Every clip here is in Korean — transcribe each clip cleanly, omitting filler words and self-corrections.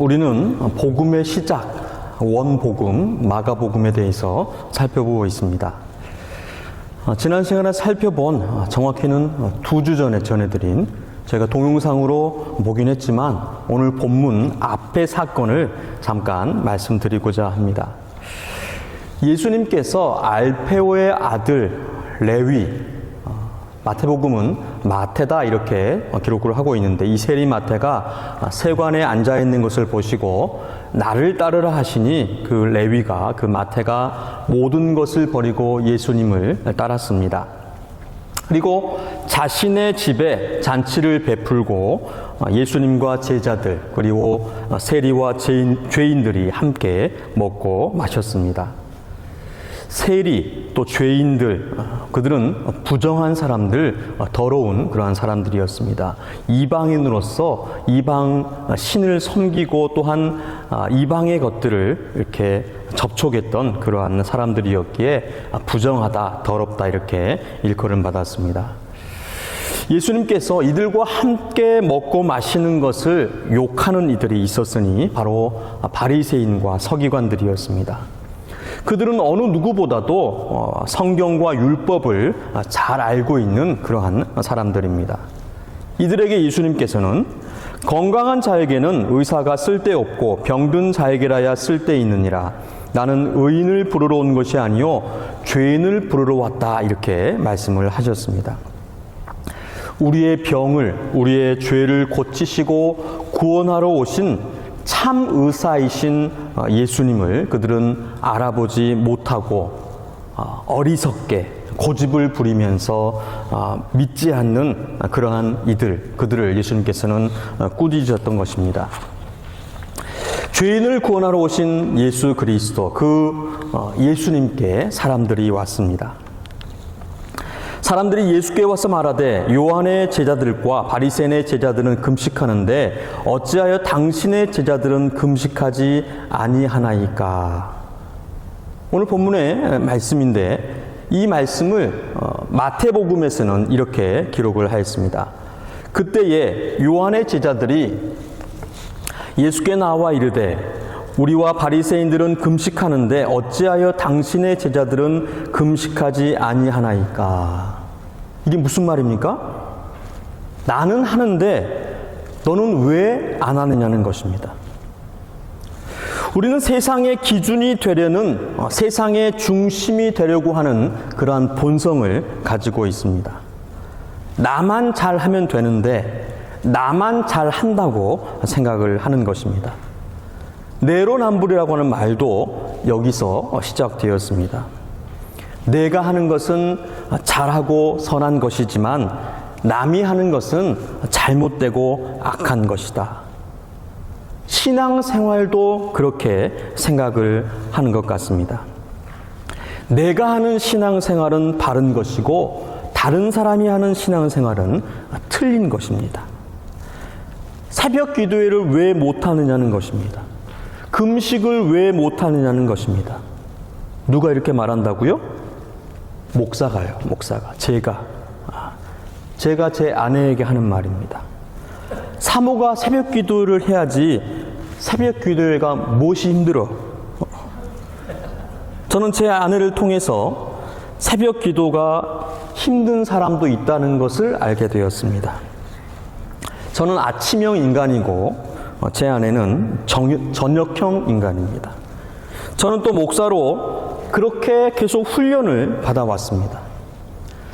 우리는 복음의 시작, 원복음, 마가복음에 대해서 살펴보고 있습니다. 지난 시간에 살펴본, 정확히는 2주 전에 전해드린, 제가 동영상으로 보긴 했지만 오늘 본문 앞의 사건을 잠깐 말씀드리고자 합니다. 예수님께서 알페오의 아들 레위, 마태복음은 마태다 이렇게 기록을 하고 있는데, 이 세리 마태가 세관에 앉아있는 것을 보시고 나를 따르라 하시니 그 레위가, 그 마태가 모든 것을 버리고 예수님을 따랐습니다. 그리고 자신의 집에 잔치를 베풀고 예수님과 제자들, 그리고 세리와 죄인들이 함께 먹고 마셨습니다. 세리, 또 죄인들, 그들은 부정한 사람들, 더러운 그러한 사람들이었습니다. 이방인으로서 이방 신을 섬기고 또한 이방의 것들을 이렇게 접촉했던 그러한 사람들이었기에 부정하다, 더럽다 이렇게 일컬음 받았습니다. 예수님께서 이들과 함께 먹고 마시는 것을 욕하는 이들이 있었으니 바로 바리새인과 서기관들이었습니다. 그들은 어느 누구보다도 성경과 율법을 잘 알고 있는 그러한 사람들입니다. 이들에게 예수님께서는 건강한 자에게는 의사가 쓸데없고 병든 자에게라야 쓸데있느니라. 나는 의인을 부르러 온 것이 아니요 죄인을 부르러 왔다. 이렇게 말씀을 하셨습니다. 우리의 병을, 우리의 죄를 고치시고 구원하러 오신 참 의사이신 예수님을 그들은 알아보지 못하고 어리석게 고집을 부리면서 믿지 않는 그러한 그들을 예수님께서는 꾸짖으셨던 것입니다. 죄인을 구원하러 오신 예수 그리스도, 그 예수님께 사람들이 왔습니다. 사람들이 예수께 와서 말하되 요한의 제자들과 바리새인의 제자들은 금식하는데 어찌하여 당신의 제자들은 금식하지 아니하나이까. 오늘 본문의 말씀인데 이 말씀을 마태복음에서는 이렇게 기록을 하였습니다. 그때에 요한의 제자들이 예수께 나와 이르되 우리와 바리새인들은 금식하는데 어찌하여 당신의 제자들은 금식하지 아니하나이까. 이게 무슨 말입니까? 나는 하는데 너는 왜 안 하느냐는 것입니다. 우리는 세상의 기준이 되려는, 세상의 중심이 되려고 하는 그러한 본성을 가지고 있습니다. 나만 잘하면 되는데 나만 잘한다고 생각을 하는 것입니다. 내로남불이라고 하는 말도 여기서 시작되었습니다. 내가 하는 것은 잘하고 선한 것이지만 남이 하는 것은 잘못되고 악한 것이다. 신앙생활도 그렇게 생각을 하는 것 같습니다. 내가 하는 신앙생활은 바른 것이고 다른 사람이 하는 신앙생활은 틀린 것입니다. 새벽 기도회를 왜 못하느냐는 것입니다. 금식을 왜 못하느냐는 것입니다. 누가 이렇게 말한다고요? 목사가요. 목사가. 제가 제 아내에게 하는 말입니다. 사모가 새벽 기도를 해야지 새벽 기도회가 무엇이 힘들어? 저는 제 아내를 통해서 새벽 기도가 힘든 사람도 있다는 것을 알게 되었습니다. 저는 아침형 인간이고 제 아내는 저녁형 인간입니다. 저는 또 목사로 그렇게 계속 훈련을 받아왔습니다.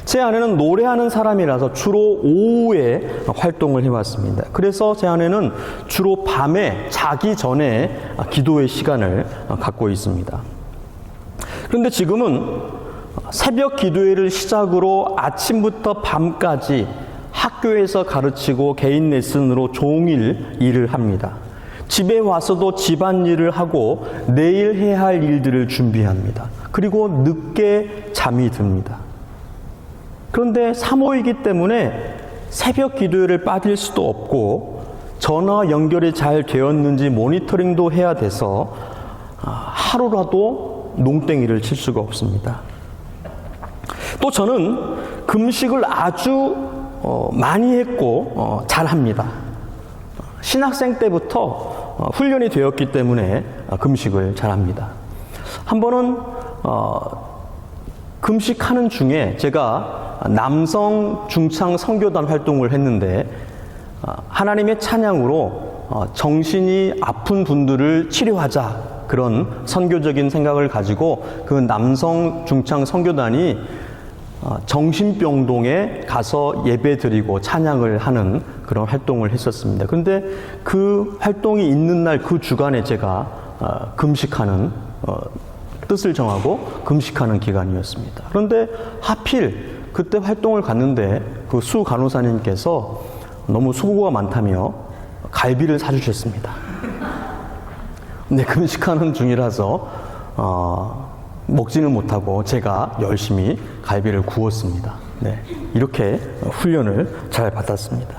제 아내는 노래하는 사람이라서 주로 오후에 활동을 해왔습니다. 그래서 제 아내는 주로 밤에 자기 전에 기도의 시간을 갖고 있습니다. 그런데 지금은 새벽 기도회를 시작으로 아침부터 밤까지 학교에서 가르치고 개인 레슨으로 종일 일을 합니다. 집에 와서도 집안일을 하고 내일 해야 할 일들을 준비합니다. 그리고 늦게 잠이 듭니다. 그런데 사모이기 때문에 새벽 기도회를 빠질 수도 없고 전화 연결이 잘 되었는지 모니터링도 해야 돼서 하루라도 농땡이를 칠 수가 없습니다. 또 저는 금식을 아주 많이 했고 잘합니다. 신학생 때부터 훈련이 되었기 때문에 금식을 잘합니다. 한 번은 금식하는 중에 제가 남성 중창 선교단 활동을 했는데 하나님의 찬양으로 정신이 아픈 분들을 치료하자, 그런 선교적인 생각을 가지고 그 남성 중창 선교단이 정신병동에 가서 예배드리고 찬양을 하는 그런 활동을 했었습니다. 그런데 그 활동이 있는 날 그 주간에 제가 금식하는 뜻을 정하고 금식하는 기간이었습니다. 그런데 하필 그때 활동을 갔는데 그 수 간호사님께서 너무 수고가 많다며 갈비를 사주셨습니다. 근데 금식하는 중이라서 먹지는 못하고 제가 열심히 갈비를 구웠습니다. 네, 이렇게 훈련을 잘 받았습니다.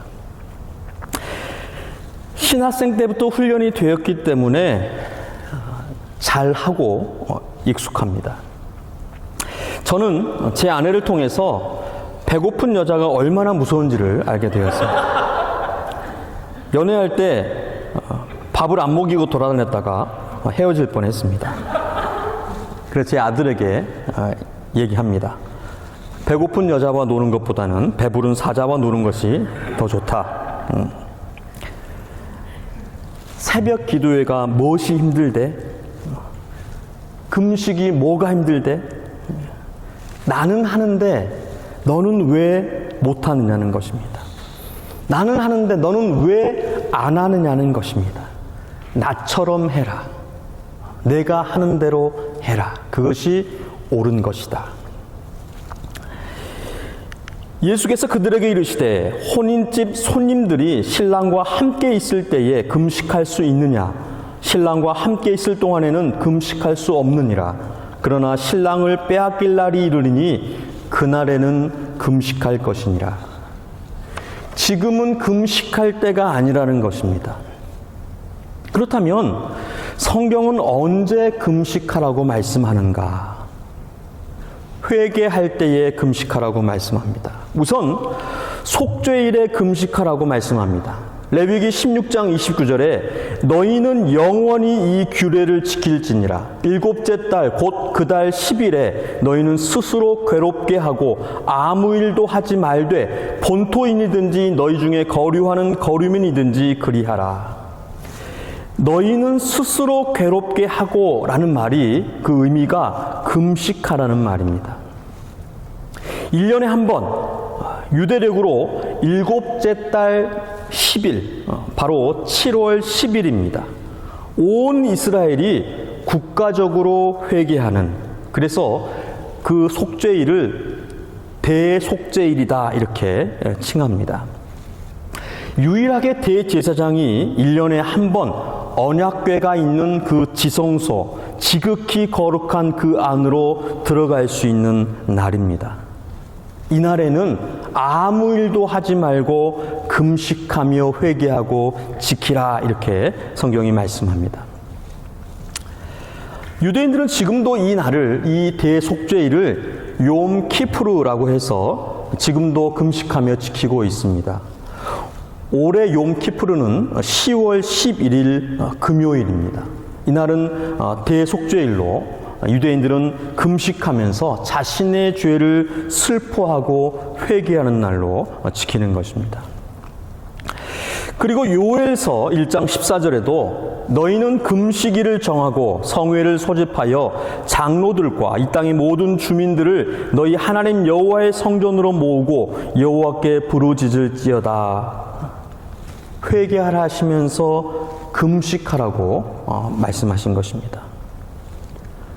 신학생 때부터 훈련이 되었기 때문에 잘하고 익숙합니다. 저는 제 아내를 통해서 배고픈 여자가 얼마나 무서운지를 알게 되었습니다. 연애할 때 밥을 안 먹이고 돌아다녔다가 헤어질 뻔했습니다. 그래서 제 아들에게 얘기합니다. 배고픈 여자와 노는 것보다는 배부른 사자와 노는 것이 더 좋다. 새벽 기도회가 무엇이 힘들대? 금식이 뭐가 힘들대? 나는 하는데 너는 왜 못하느냐는 것입니다. 나는 하는데 너는 왜 안 하느냐는 것입니다. 나처럼 해라. 내가 하는 대로 해라. 그것이 옳은 것이다. 예수께서 그들에게 이르시되 혼인집 손님들이 신랑과 함께 있을 때에 금식할 수 있느냐? 신랑과 함께 있을 동안에는 금식할 수 없느니라. 그러나 신랑을 빼앗길 날이 이르리니 그날에는 금식할 것이니라. 지금은 금식할 때가 아니라는 것입니다. 그렇다면 성경은 언제 금식하라고 말씀하는가? 회개할 때에 금식하라고 말씀합니다. 우선 속죄일에 금식하라고 말씀합니다. 레위기 16장 29절에 너희는 영원히 이 규례를 지킬지니라. 일곱째 달 곧 그 달 10일에 너희는 스스로 괴롭게 하고 아무 일도 하지 말되 본토인이든지 너희 중에 거류하는 거류민이든지 그리하라. 너희는 스스로 괴롭게 하고 라는 말이 그 의미가 금식하라는 말입니다. 1년에 한 번 유대력으로 일곱째 달 10일, 바로 7월 10일입니다. 온 이스라엘이 국가적으로 회개하는, 그래서 그 속죄일을 대속죄일이다 이렇게 칭합니다. 유일하게 대제사장이 1년에 한 번 언약궤가 있는 그 지성소, 지극히 거룩한 그 안으로 들어갈 수 있는 날입니다. 이날에는 아무 일도 하지 말고 금식하며 회개하고 지키라 이렇게 성경이 말씀합니다. 유대인들은 지금도 이 날을, 이 대속죄일을 욤 키푸르라고 해서 지금도 금식하며 지키고 있습니다. 올해 욤 키푸르는 10월 11일 금요일입니다. 이날은 대속죄일로 유대인들은 금식하면서 자신의 죄를 슬퍼하고 회개하는 날로 지키는 것입니다. 그리고 요엘서 1장 14절에도 너희는 금식일을 정하고 성회를 소집하여 장로들과 이 땅의 모든 주민들을 너희 하나님 여호와의 성전으로 모으고 여호와께 부르짖을지어다. 회개하라 하시면서 금식하라고 말씀하신 것입니다.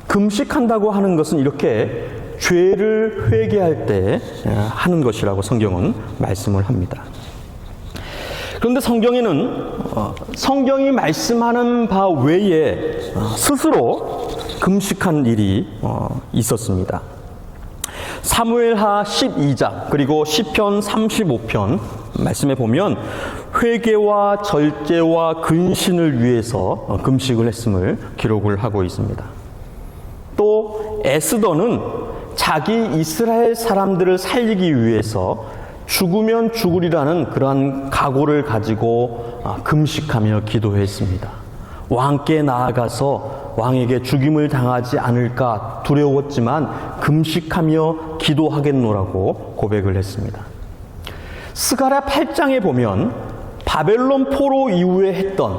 금식한다고 하는 것은 이렇게 죄를 회개할 때 하는 것이라고 성경은 말씀을 합니다. 그런데 성경에는 성경이 말씀하는 바 외에 스스로 금식한 일이 있었습니다. 사무엘하 12장 그리고 시편 35편 말씀에 보면 회개와 절제와 근신을 위해서 금식을 했음을 기록을 하고 있습니다. 또 에스더는 자기 이스라엘 사람들을 살리기 위해서 죽으면 죽으리라는 그러한 각오를 가지고 금식하며 기도했습니다. 왕께 나아가서 왕에게 죽임을 당하지 않을까 두려웠지만 금식하며 기도하겠노라고 고백을 했습니다. 스가랴 8장에 보면 바벨론 포로 이후에 했던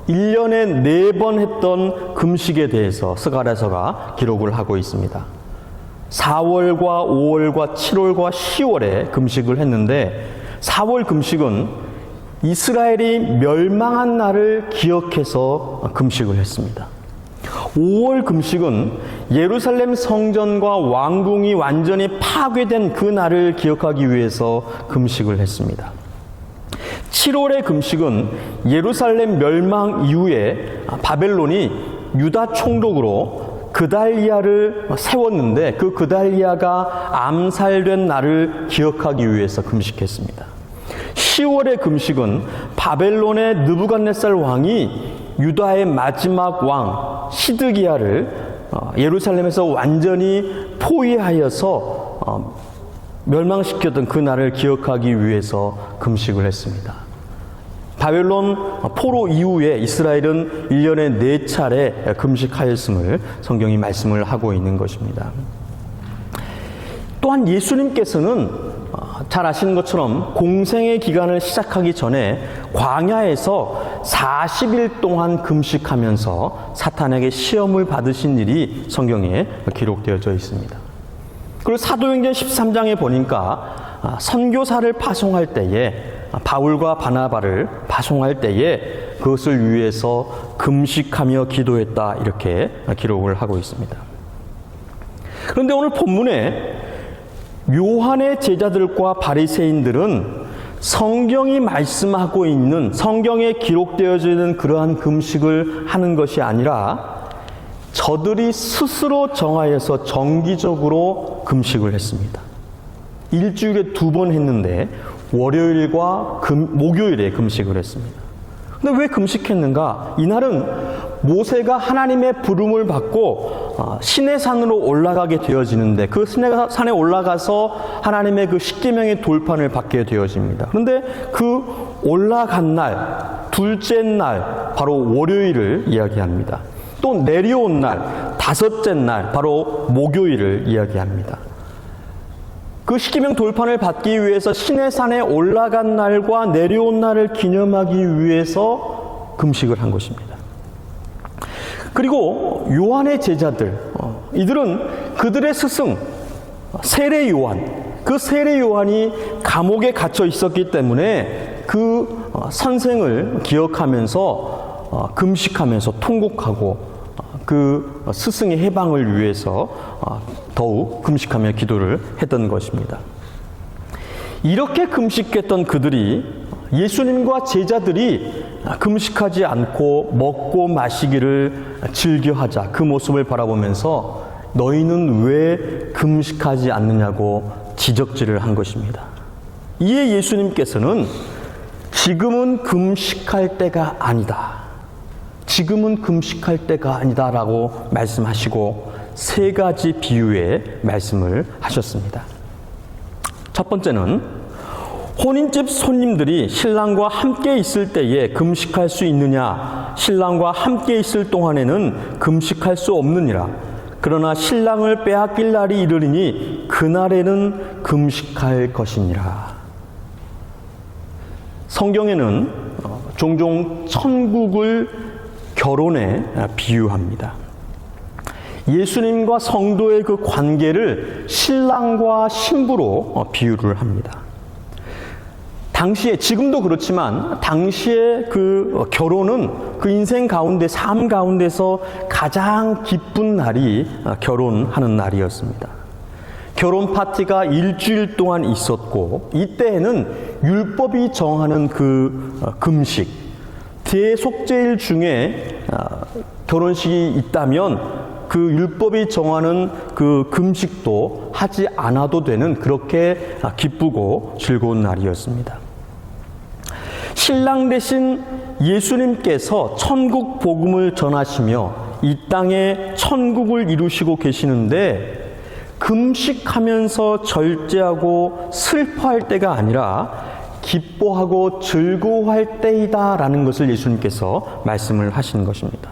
1년에 4번 했던 금식에 대해서 스가랴서가 기록을 하고 있습니다. 4월과 5월과 7월과 10월에 금식을 했는데 4월 금식은 이스라엘이 멸망한 날을 기억해서 금식을 했습니다. 5월 금식은 예루살렘 성전과 왕궁이 완전히 파괴된 그 날을 기억하기 위해서 금식을 했습니다. 7월의 금식은 예루살렘 멸망 이후에 바벨론이 유다 총독으로 그달리아를 세웠는데 그 그달리아가 암살된 날을 기억하기 위해서 금식했습니다. 10월의 금식은 바벨론의 느부갓네살 왕이 유다의 마지막 왕 시드기야를 예루살렘에서 완전히 포위하여서 멸망시켰던 그 날을 기억하기 위해서 금식을 했습니다. 바벨론 포로 이후에 이스라엘은 1년에 4차례 금식하였음을 성경이 말씀을 하고 있는 것입니다. 또한 예수님께서는 잘 아시는 것처럼 공생의 기간을 시작하기 전에 광야에서 40일 동안 금식하면서 사탄에게 시험을 받으신 일이 성경에 기록되어져 있습니다. 그리고 사도행전 13장에 보니까 선교사를 파송할 때에 바울과 바나바를 파송할 때에 그것을 위해서 금식하며 기도했다 이렇게 기록을 하고 있습니다. 그런데 오늘 본문에 요한의 제자들과 바리새인들은 성경이 말씀하고 있는 성경에 기록되어져 있는 그러한 금식을 하는 것이 아니라 저들이 스스로 정하여서 정기적으로 금식을 했습니다. 일주일에 2번 했는데 월요일과 목요일에 금식을 했습니다. 근데 왜 금식했는가? 이날은 모세가 하나님의 부름을 받고 시내산으로 올라가게 되어지는데 그 시내산에 올라가서 하나님의 그 십계명의 돌판을 받게 되어집니다. 그런데 그 올라간 날, 둘째 날, 바로 월요일을 이야기합니다. 또 내려온 날, 5째 날, 바로 목요일을 이야기합니다. 그 십계명 돌판을 받기 위해서 시내산에 올라간 날과 내려온 날을 기념하기 위해서 금식을 한 것입니다. 그리고 요한의 제자들, 이들은 그들의 스승 세례 요한, 그 세례 요한이 감옥에 갇혀 있었기 때문에 그 선생을 기억하면서 금식하면서 통곡하고 그 스승의 해방을 위해서 더욱 금식하며 기도를 했던 것입니다. 이렇게 금식했던 그들이 예수님과 제자들이 금식하지 않고 먹고 마시기를 즐겨하자 그 모습을 바라보면서 너희는 왜 금식하지 않느냐고 지적질을 한 것입니다. 이에 예수님께서는 지금은 금식할 때가 아니다. 지금은 금식할 때가 아니다라고 말씀하시고 3가지 비유의 말씀을 하셨습니다. 첫 번째는 혼인집 손님들이 신랑과 함께 있을 때에 금식할 수 있느냐? 신랑과 함께 있을 동안에는 금식할 수 없느니라. 그러나 신랑을 빼앗길 날이 이르리니 그날에는 금식할 것이니라. 성경에는 종종 천국을 결혼에 비유합니다. 예수님과 성도의 그 관계를 신랑과 신부로 비유를 합니다. 당시에, 지금도 그렇지만 당시에 그 결혼은 그 인생 가운데, 삶 가운데서 가장 기쁜 날이 결혼하는 날이었습니다. 결혼 파티가 일주일 동안 있었고, 이때에는 율법이 정하는 그 금식, 대속죄일 중에 결혼식이 있다면 그 율법이 정하는 그 금식도 하지 않아도 되는 그렇게 기쁘고 즐거운 날이었습니다. 신랑 되신 예수님께서 천국 복음을 전하시며 이 땅에 천국을 이루시고 계시는데 금식하면서 절제하고 슬퍼할 때가 아니라 기뻐하고 즐거워할 때이다라는 것을 예수님께서 말씀을 하신 것입니다.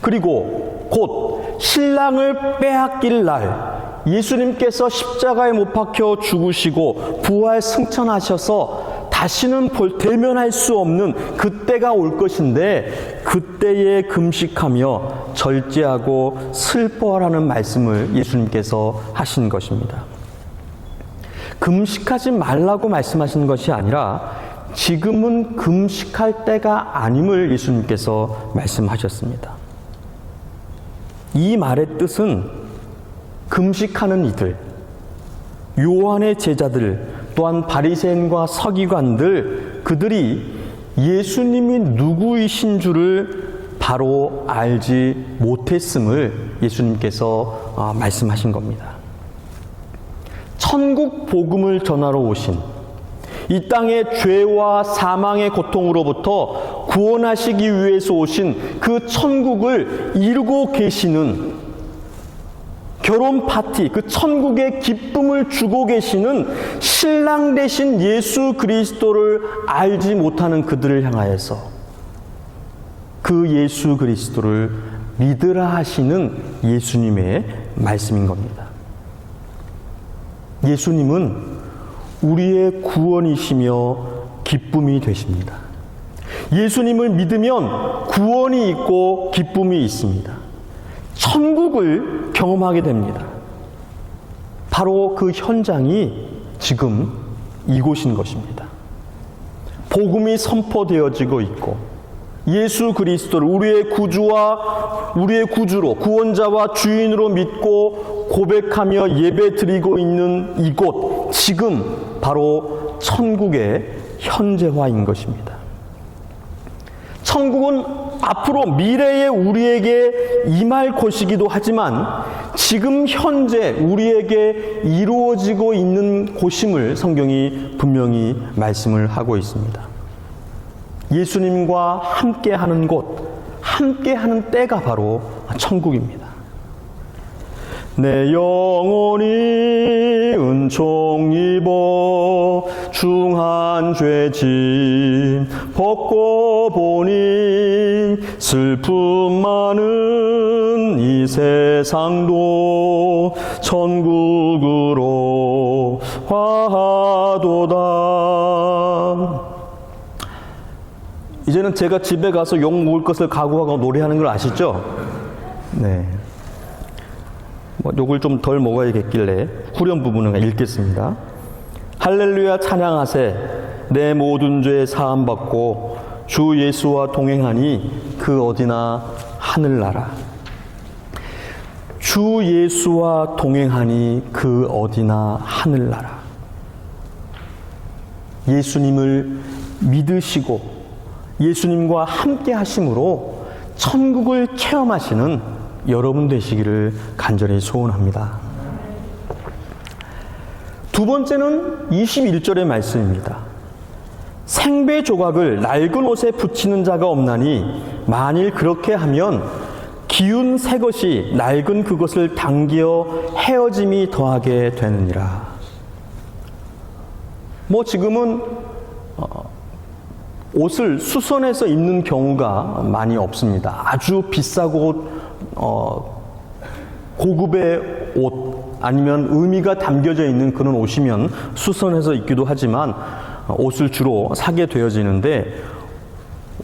그리고 곧 신랑을 빼앗길 날 예수님께서 십자가에 못 박혀 죽으시고 부활 승천하셔서 다시는 대면할 수 없는 그때가 올 것인데 그때에 금식하며 절제하고 슬퍼하라는 말씀을 예수님께서 하신 것입니다. 금식하지 말라고 말씀하시는 것이 아니라 지금은 금식할 때가 아님을 예수님께서 말씀하셨습니다. 이 말의 뜻은 금식하는 이들, 요한의 제자들, 또한 바리새인과 서기관들, 그들이 예수님이 누구이신 줄을 바로 알지 못했음을 예수님께서 말씀하신 겁니다. 천국 복음을 전하러 오신, 이 땅의 죄와 사망의 고통으로부터 구원하시기 위해서 오신 그 천국을 이루고 계시는, 결혼 파티, 그 천국의 기쁨을 주고 계시는 신랑 되신 예수 그리스도를 알지 못하는 그들을 향하여서 그 예수 그리스도를 믿으라 하시는 예수님의 말씀인 겁니다. 예수님은 우리의 구원이시며 기쁨이 되십니다. 예수님을 믿으면 구원이 있고 기쁨이 있습니다. 천국을 경험하게 됩니다. 바로 그 현장이 지금 이곳인 것입니다. 복음이 선포되어지고 있고 예수 그리스도를 우리의 구주와 우리의 구주로 구원자와 주인으로 믿고 고백하며 예배드리고 있는 이곳, 지금 바로 천국의 현재화인 것입니다. 천국은 앞으로 미래에 우리에게 임할 곳이기도 하지만 지금 현재 우리에게 이루어지고 있는 곳임을 성경이 분명히 말씀을 하고 있습니다. 예수님과 함께하는 곳, 함께하는 때가 바로 천국입니다. 내 영혼이 은총 입어 중한 죄짐 벗고 보니 슬픔 많은 이 세상도 천국으로 화하도다. 이제는 제가 집에 가서 욕 먹을 것을 각오하고 노래하는 걸 아시죠? 네. 욕을 좀 덜 먹어야겠길래 후렴 부분을 읽겠습니다. 할렐루야 찬양하세 내 모든 죄 사함 받고 주 예수와 동행하니 그 어디나 하늘나라. 주 예수와 동행하니 그 어디나 하늘나라. 예수님을 믿으시고 예수님과 함께 하심으로 천국을 체험하시는 여러분 되시기를 간절히 소원합니다. 두 번째는 21절의 말씀입니다. 생배 조각을 낡은 옷에 붙이는 자가 없나니 만일 그렇게 하면 기운 새 것이 낡은 그것을 당겨 헤어짐이 더하게 되느니라. 지금은 옷을 수선해서 입는 경우가 많이 없습니다. 아주 비싸고 고급의 옷 아니면 의미가 담겨져 있는 그런 옷이면 수선해서 입기도 하지만 옷을 주로 사게 되어지는데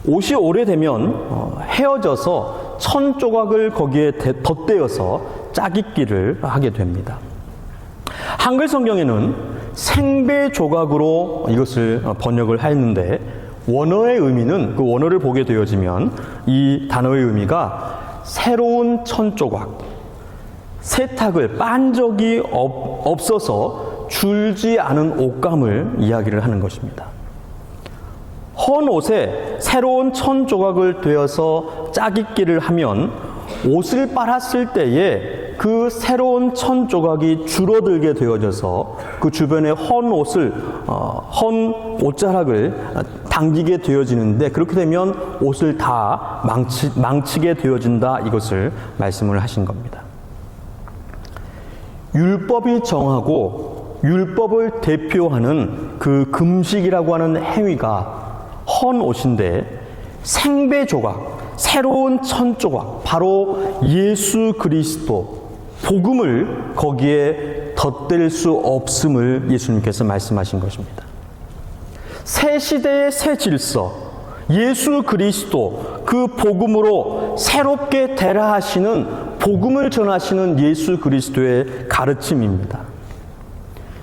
옷이 오래되면 헤어져서 천 조각을 거기에 덧대어서 짝입기를 하게 됩니다. 한글 성경에는 생배 조각으로 이것을 번역을 했는데 원어의 의미는 그 원어를 보게 되어지면 이 단어의 의미가 새로운 천 조각, 세탁을 빤 적이 없어서 줄지 않은 옷감을 이야기를 하는 것입니다. 헌 옷에 새로운 천 조각을 되어서 짝입기를 하면 옷을 빨았을 때에 그 새로운 천 조각이 줄어들게 되어져서 그 주변에 헌 옷자락을 당기게 되어지는데 그렇게 되면 옷을 다 망치게 되어진다, 이것을 말씀을 하신 겁니다. 율법이 정하고 율법을 대표하는 그 금식이라고 하는 행위가 헌 옷인데 생배 조각, 새로운 천 조각, 바로 예수 그리스도, 복음을 거기에 덧댈 수 없음을 예수님께서 말씀하신 것입니다. 새 시대의 새 질서, 예수 그리스도, 그 복음으로 새롭게 되라 하시는 복음을 전하시는 예수 그리스도의 가르침입니다.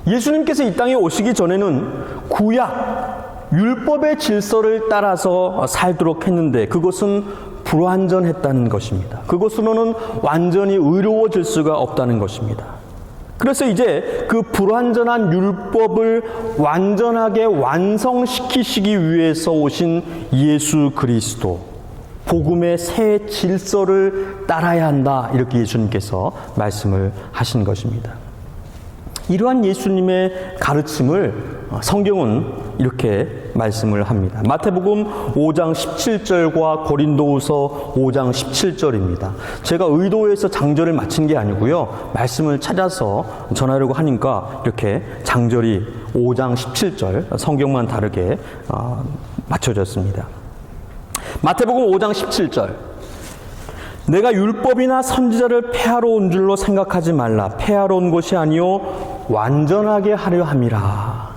예수님께서 이 땅에 오시기 전에는 구약, 율법의 질서를 따라서 살도록 했는데 그것은 불완전했다는 것입니다. 그것으로는 완전히 의로워질 수가 없다는 것입니다. 그래서 이제 그 불완전한 율법을 완전하게 완성시키시기 위해서 오신 예수 그리스도, 복음의 새 질서를 따라야 한다, 이렇게 예수님께서 말씀을 하신 것입니다. 이러한 예수님의 가르침을 성경은 이렇게 말씀을 합니다. 마태복음 5장 17절과 고린도후서 5장 17절입니다. 제가 의도해서 장절을 맞춘 게 아니고요. 말씀을 찾아서 전하려고 하니까 이렇게 장절이 5장 17절 성경만 다르게 맞춰졌습니다. 마태복음 5장 17절. 내가 율법이나 선지자를 폐하러 온 줄로 생각하지 말라. 폐하러 온 것이 아니요 완전하게 하려 함이라.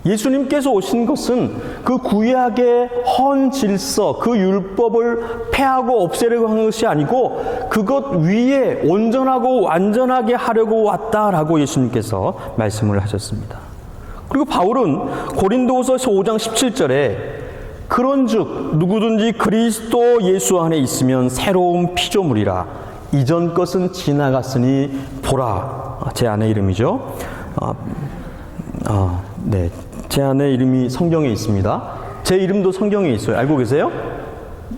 예수님께서 오신 것은 그 구약의 헌 질서, 그 율법을 폐하고 없애려고 하는 것이 아니고 그것 위에 온전하고 완전하게 하려고 왔다라고 예수님께서 말씀을 하셨습니다. 그리고 바울은 고린도후서 5장 17절에 그런즉 누구든지 그리스도 예수 안에 있으면 새로운 피조물이라. 이전 것은 지나갔으니 보라. 제 아내 이름이죠. 네, 제 아내 이름이 성경에 있습니다. 제 이름도 성경에 있어요. 알고 계세요?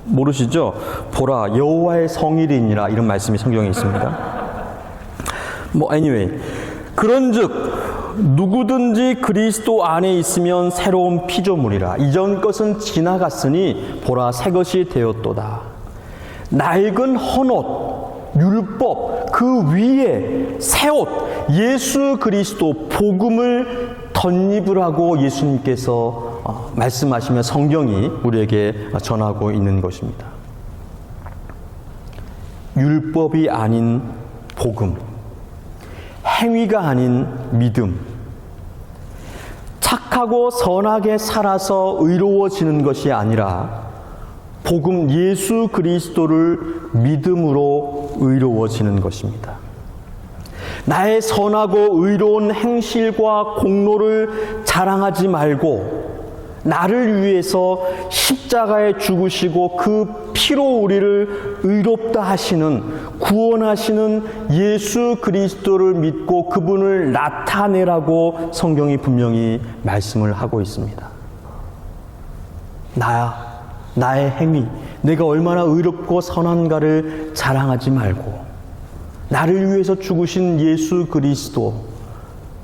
모르시죠? 보라, 여호와의 성일이니라, 이런 말씀이 성경에 있습니다. anyway, 그런즉 누구든지 그리스도 안에 있으면 새로운 피조물이라. 이전 것은 지나갔으니 보라, 새 것이 되었도다. 낡은 헌옷, 율법, 그 위에 새 옷, 예수 그리스도 복음을 덧입으라고 예수님께서 말씀하시며 성경이 우리에게 전하고 있는 것입니다. 율법이 아닌 복음, 행위가 아닌 믿음, 착하고 선하게 살아서 의로워지는 것이 아니라 복음 예수 그리스도를 믿음으로 의로워지는 것입니다. 나의 선하고 의로운 행실과 공로를 자랑하지 말고 나를 위해서 십자가에 죽으시고 그 피로 우리를 의롭다 하시는, 구원하시는 예수 그리스도를 믿고 그분을 나타내라고 성경이 분명히 말씀을 하고 있습니다. 나의 행위, 내가 얼마나 의롭고 선한가를 자랑하지 말고 나를 위해서 죽으신 예수 그리스도,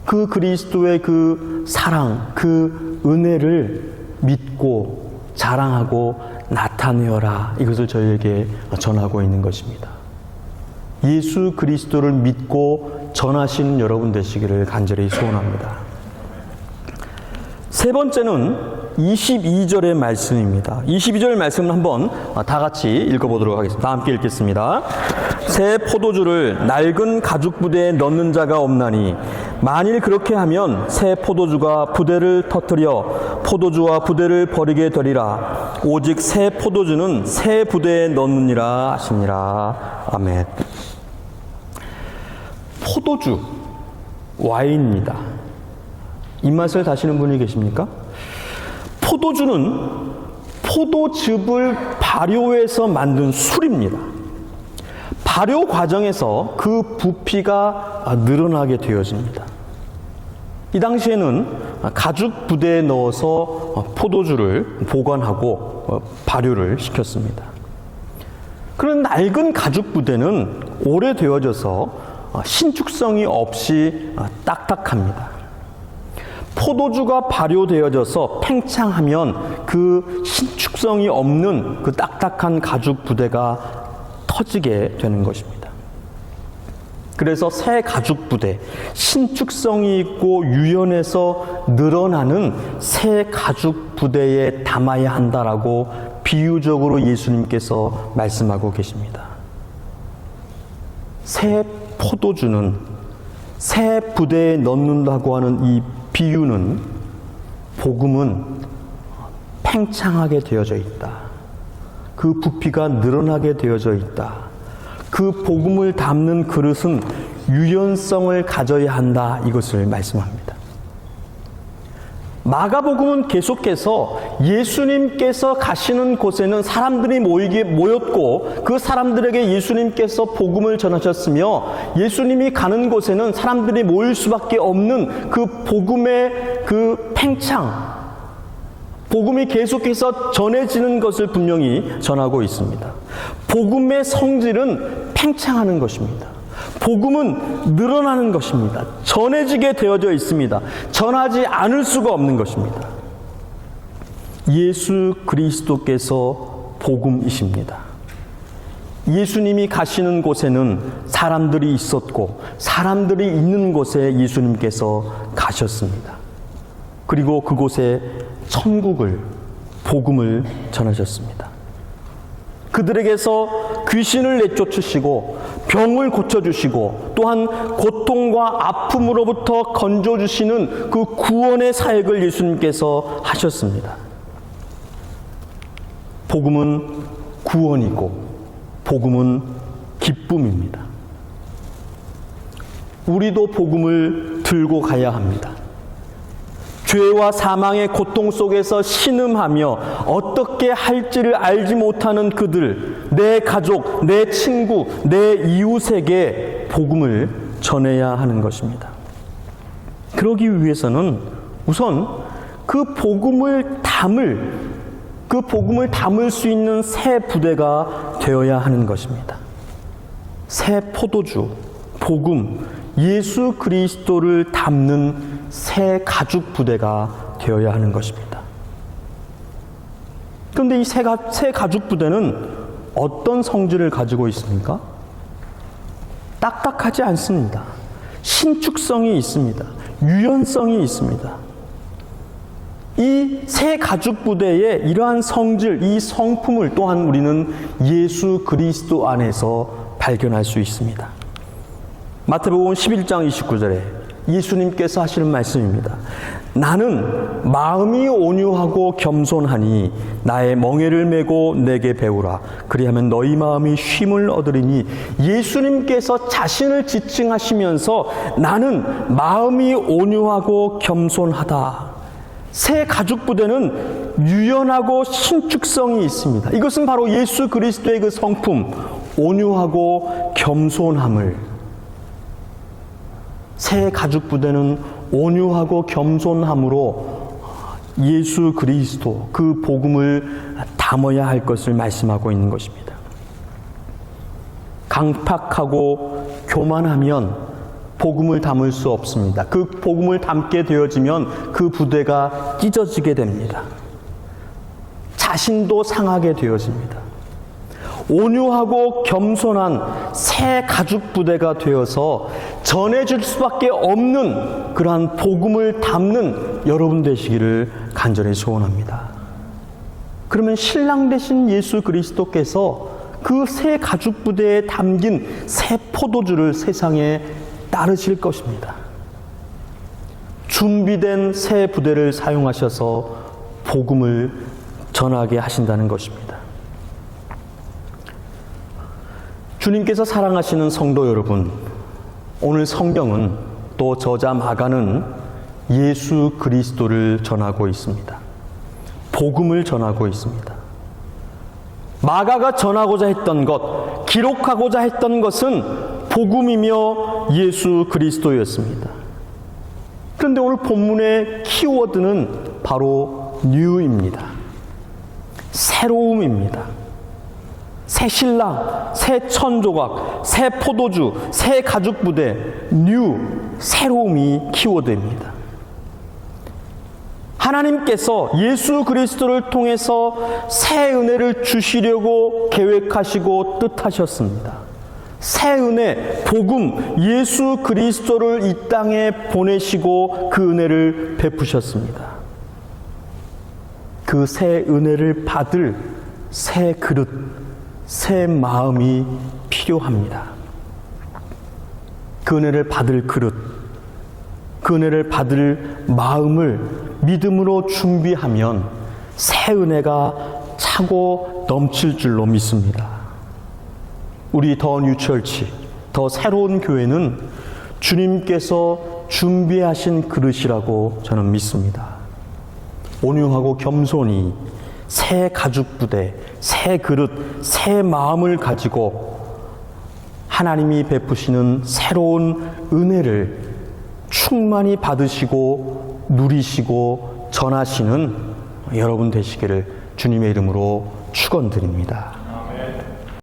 그 그리스도의 그 사랑, 그 은혜를 믿고 자랑하고 나타내어라. 이것을 저희에게 전하고 있는 것입니다. 예수 그리스도를 믿고 전하시는 여러분 되시기를 간절히 소원합니다. 세 번째는 22절의 말씀입니다. 22절 말씀을 한번 다 같이 읽어보도록 하겠습니다. 다 함께 읽겠습니다. 새 포도주를 낡은 가죽 부대에 넣는 자가 없나니 만일 그렇게 하면 새 포도주가 부대를 터뜨려 포도주와 부대를 버리게 되리라. 오직 새 포도주는 새 부대에 넣느니라 하시니라. 아멘. 포도주, 와인입니다. 입맛을 다시는 분이 계십니까? 포도주는 포도즙을 발효해서 만든 술입니다. 발효 과정에서 그 부피가 늘어나게 되어집니다. 이 당시에는 가죽 부대에 넣어서 포도주를 보관하고 발효를 시켰습니다. 그런 낡은 가죽 부대는 오래되어져서 신축성이 없이 딱딱합니다. 포도주가 발효되어져서 팽창하면 그 신축성이 없는 그 딱딱한 가죽 부대가 터지게 되는 것입니다. 그래서 새 가죽 부대, 신축성이 있고 유연해서 늘어나는 새 가죽 부대에 담아야 한다라고 비유적으로 예수님께서 말씀하고 계십니다. 새 포도주는 새 부대에 넣는다고 하는 이 비유는, 복음은 팽창하게 되어져 있다. 그 부피가 늘어나게 되어져 있다. 그 복음을 담는 그릇은 유연성을 가져야 한다. 이것을 말씀합니다. 마가복음은 계속해서 예수님께서 가시는 곳에는 사람들이 모였고 그 사람들에게 예수님께서 복음을 전하셨으며, 예수님이 가는 곳에는 사람들이 모일 수밖에 없는 그 복음의 그 팽창, 복음이 계속해서 전해지는 것을 분명히 전하고 있습니다. 복음의 성질은 팽창하는 것입니다. 복음은 늘어나는 것입니다. 전해지게 되어져 있습니다. 전하지 않을 수가 없는 것입니다. 예수 그리스도께서 복음이십니다. 예수님이 가시는 곳에는 사람들이 있었고 사람들이 있는 곳에 예수님께서 가셨습니다. 그리고 그곳에 천국을, 복음을 전하셨습니다. 그들에게서 귀신을 내쫓으시고 병을 고쳐주시고 또한 고통과 아픔으로부터 건져주시는 그 구원의 사역을 예수님께서 하셨습니다. 복음은 구원이고 복음은 기쁨입니다. 우리도 복음을 들고 가야 합니다. 죄와 사망의 고통 속에서 신음하며 어떻게 할지를 알지 못하는 그들, 내 가족, 내 친구, 내 이웃에게 복음을 전해야 하는 것입니다. 그러기 위해서는 우선 그 복음을 담을 수 있는 새 부대가 되어야 하는 것입니다. 새 포도주, 복음, 예수 그리스도를 담는 새 가죽 부대가 되어야 하는 것입니다. 그런데 이 새 가죽 부대는 어떤 성질을 가지고 있습니까? 딱딱하지 않습니다. 신축성이 있습니다. 유연성이 있습니다. 이 새 가죽 부대의 이러한 성질, 이 성품을 또한 우리는 예수 그리스도 안에서 발견할 수 있습니다. 마태복음 11장 29절에 예수님께서 하시는 말씀입니다. 나는 마음이 온유하고 겸손하니 나의 멍에를 메고 내게 배우라. 그리하면 너희 마음이 쉼을 얻으리니, 예수님께서 자신을 지칭하시면서 나는 마음이 온유하고 겸손하다. 새 가죽 부대는 유연하고 신축성이 있습니다. 이것은 바로 예수 그리스도의 그 성품, 온유하고 겸손함을, 새 가죽 부대는 온유하고 겸손함으로 예수 그리스도, 그 복음을 담아야 할 것을 말씀하고 있는 것입니다. 강팍하고 교만하면 복음을 담을 수 없습니다. 그 복음을 담게 되어지면 그 부대가 찢어지게 됩니다. 자신도 상하게 되어집니다. 온유하고 겸손한 새 가죽 부대가 되어서 전해줄 수밖에 없는 그러한 복음을 담는 여러분 되시기를 간절히 소원합니다. 그러면 신랑 되신 예수 그리스도께서 그 새 가죽 부대에 담긴 새 포도주를 세상에 따르실 것입니다. 준비된 새 부대를 사용하셔서 복음을 전하게 하신다는 것입니다. 주님께서 사랑하시는 성도 여러분, 오늘 성경은, 또 저자 마가는 예수 그리스도를 전하고 있습니다. 복음을 전하고 있습니다. 마가가 전하고자 했던 것, 기록하고자 했던 것은 복음이며 예수 그리스도였습니다. 그런데 오늘 본문의 키워드는 바로 new입니다. 새로움입니다. 새 신랑, 새 천조각, 새 포도주, 새 가죽 부대, new, 새로움이 키워드입니다. 하나님께서 예수 그리스도를 통해서 새 은혜를 주시려고 계획하시고 뜻하셨습니다. 새 은혜, 복음, 예수 그리스도를 이 땅에 보내시고 그 은혜를 베푸셨습니다. 그 새 은혜를 받을 새 그릇, 새 마음이 필요합니다. 그 은혜를 받을 그릇, 그 은혜를 받을 마음을 믿음으로 준비하면 새 은혜가 차고 넘칠 줄로 믿습니다. 우리 더 뉴처치, 더 새로운 교회는 주님께서 준비하신 그릇이라고 저는 믿습니다. 온유하고 겸손히 새 가죽 부대, 새 그릇, 새 마음을 가지고 하나님이 베푸시는 새로운 은혜를 충만히 받으시고 누리시고 전하시는 여러분 되시기를 주님의 이름으로 축원드립니다.